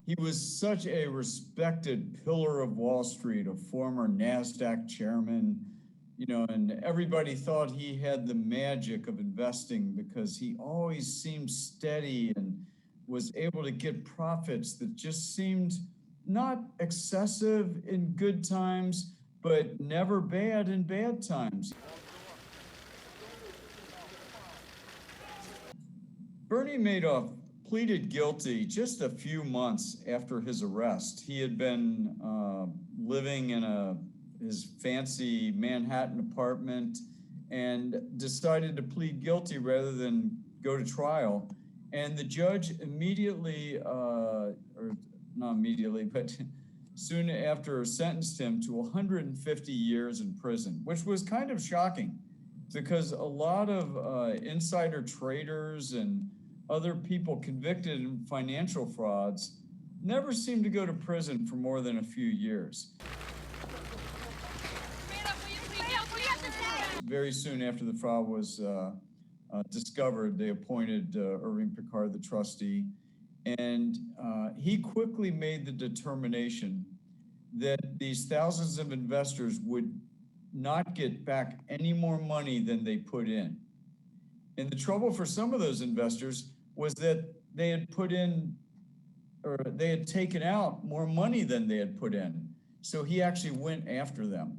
He was such a respected pillar of Wall Street, a former NASDAQ chairman, and everybody thought he had the magic of investing because he always seemed steady and was able to get profits that just seemed not excessive in good times, but never bad in bad times. Bernie Madoff pleaded guilty just a few months after his arrest. He had been living in his fancy Manhattan apartment and decided to plead guilty rather than go to trial. And the judge immediately, or not immediately, but soon after sentenced him to 150 years in prison, which was kind of shocking because a lot of insider traders and other people convicted in financial frauds never seem to go to prison for more than a few years. Very soon after the fraud was discovered, they appointed Irving Picard the trustee, and he quickly made the determination that these thousands of investors would not get back any more money than they put in. And the trouble for some of those investors was that they had put in, or they had taken out more money than they had put in. So he actually went after them.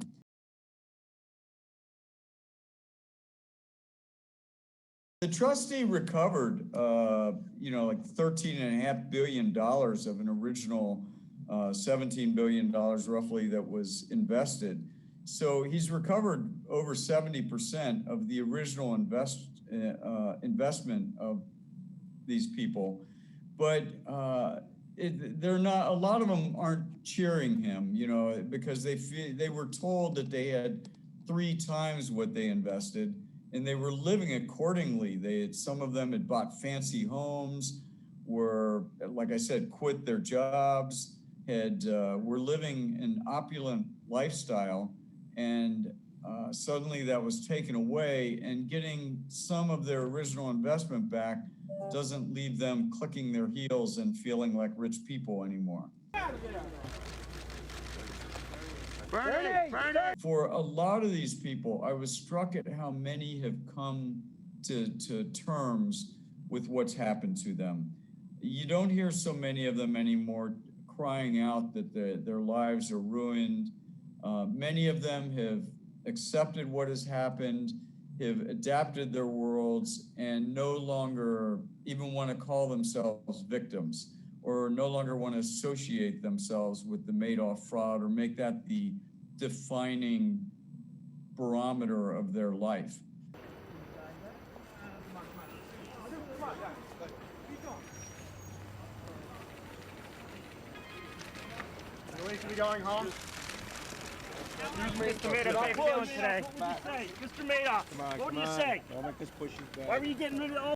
The trustee recovered, like $13.5 billion of an original $17 billion roughly that was invested. So he's recovered over 70% of the original investment of these people, but they're not. A lot of them aren't cheering him, because they were told that they had 3 times what they invested, and they were living accordingly. Some of them had bought fancy homes, were, like I said, quit their jobs, were living an opulent lifestyle, and suddenly that was taken away, and getting some of their original investment back doesn't leave them clicking their heels and feeling like rich people anymore. Bernie! For a lot of these people, I was struck at how many have come to terms with what's happened to them. You don't hear so many of them anymore crying out that their lives are ruined. Many of them have accepted what has happened, have adapted their worlds, and no longer even want to call themselves victims, or no longer want to associate themselves with the Madoff fraud or make that the defining barometer of their life. You ready to be going home? Mr. Madoff, how you feeling today? Mr. Madoff, what do you say? Don't make this push you back. Why were you getting rid of all